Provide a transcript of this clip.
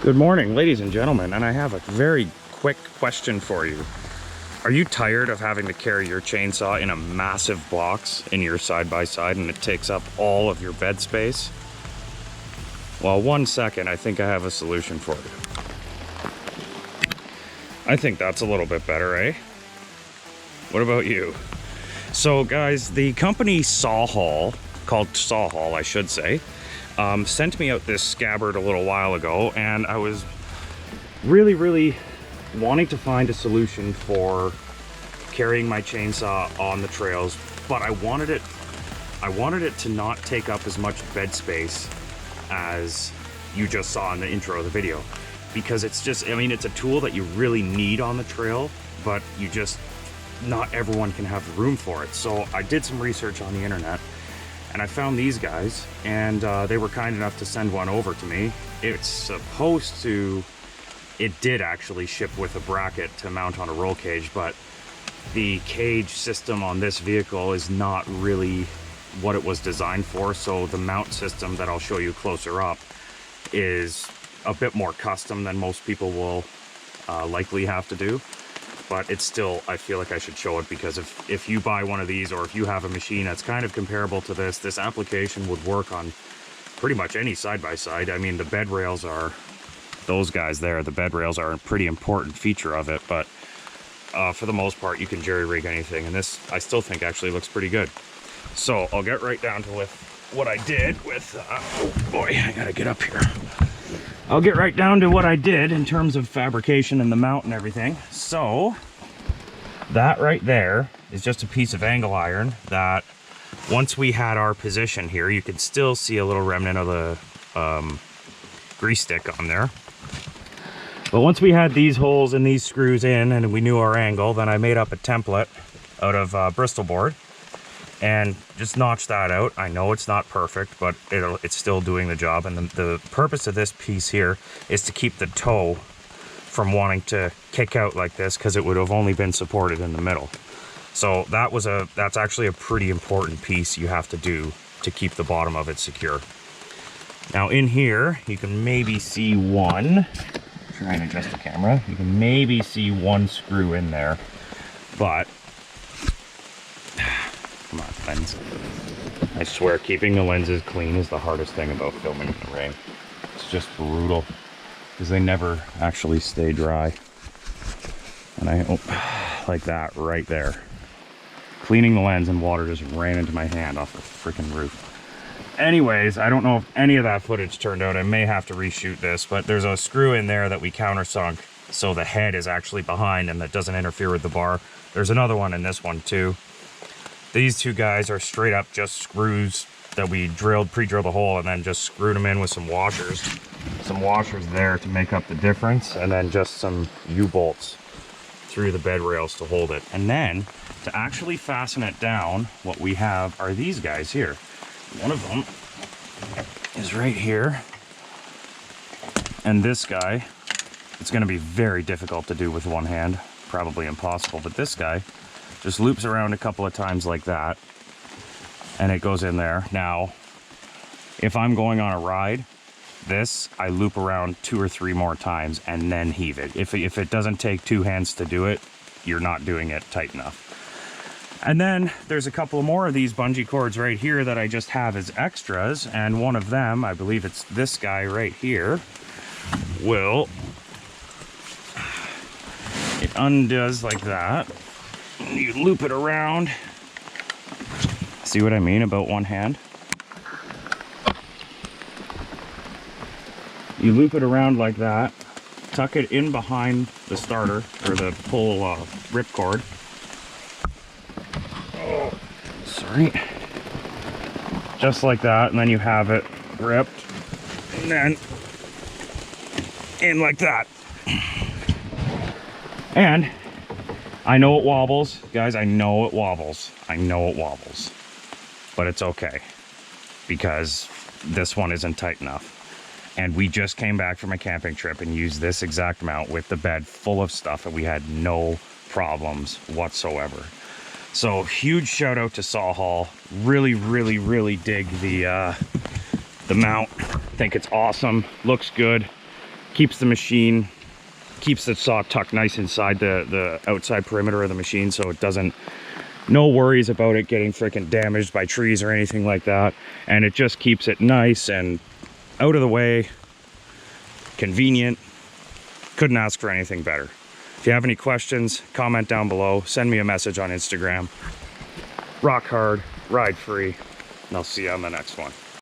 Good morning, ladies and gentlemen, and I have a very quick question for you. Are you tired of having to carry your chainsaw in a massive box in your side-by-side and it takes up all of your bed space? Well, 1 second, I think I have a solution for you. I think that's a little bit better, eh? What about you? So guys, the company Sawhall, called Sawhall I should say, sent me out this scabbard a little while ago, and I was really wanting to find a solution for carrying my chainsaw on the trails, but I wanted it to not take up as much bed space as you just saw in the intro of the video, because it's just, I mean, it's a tool that you really need on the trail, but not everyone can have the room for it. So I did some research on the internet and I found these guys, and they were kind enough to send one over to me. It did actually ship with a bracket to mount on a roll cage, but the cage system on this vehicle is not really what it was designed for. So the mount system that I'll show you closer up is a bit more custom than most people will likely have to do. But it's still, I feel like I should show it, because if you buy one of these, or if you have a machine that's kind of comparable to this application would work on pretty much any side-by-side. I mean, the bed rails are, those guys there, the bed rails are a pretty important feature of it, but for the most part, you can jerry-rig anything, and this, I still think, actually looks pretty good. So I'll get right down to what I did with, oh boy, I gotta get up here. I'll get right down to what I did in terms of fabrication and the mount and everything. So that right there is just a piece of angle iron that, once we had our position here, you can still see a little remnant of the grease stick on there. But once we had these holes and these screws in and we knew our angle, then I made up a template out of Bristol board and just notched that out. I know it's not perfect, but it's still doing the job. And the purpose of this piece here is to keep the toe from wanting to kick out like this, because it would have only been supported in the middle. So that's actually a pretty important piece you have to do to keep the bottom of it secure. Now in here, you can maybe see one, try and adjust the camera, you can maybe see one screw in there, but come on, lens. I swear, keeping the lenses clean is the hardest thing about filming in the rain. It's just brutal, because they never actually stay dry. And like that right there. Cleaning the lens and water just ran into my hand off the freaking roof. Anyways, I don't know if any of that footage turned out. I may have to reshoot this, but there's a screw in there that we countersunk, so the head is actually behind and that doesn't interfere with the bar. There's another one in this one too. These two guys are straight up just screws that we pre-drilled a hole and then just screwed them in with some washers. Some washers there to make up the difference, and then just some U-bolts through the bed rails to hold it. And then to actually fasten it down, what we have are these guys here. One of them is right here. And this guy, it's gonna be very difficult to do with one hand, probably impossible, but this guy just loops around a couple of times like that, and it goes in there. Now, if I'm going on a ride, I loop around 2 or 3 more times and then heave it. If it doesn't take 2 hands to do it, you're not doing it tight enough. And then there's a couple more of these bungee cords right here that I just have as extras, and one of them, I believe it's this guy right here, it undoes like that. You loop it around. See what I mean about one hand? You loop it around like that, tuck it in behind the starter, or the pull ripcord. Oh, sorry. Just like that, and then you have it gripped, and then in like that. And I know it wobbles, guys, I know it wobbles. But it's okay, because this one isn't tight enough. And we just came back from a camping trip and used this exact mount with the bed full of stuff, and we had no problems whatsoever. So huge shout out to Sawhall. Really dig the mount. Think it's awesome, looks good. keeps the machine, keeps the saw tucked nice inside the outside perimeter of the machine, so it doesn't, no worries about it getting freaking damaged by trees or anything like that. And it just keeps it nice and out of the way, convenient. Couldn't ask for anything better. If you have any questions, comment down below, send me a message on Instagram. Rock hard, ride free, and I'll see you on the next one.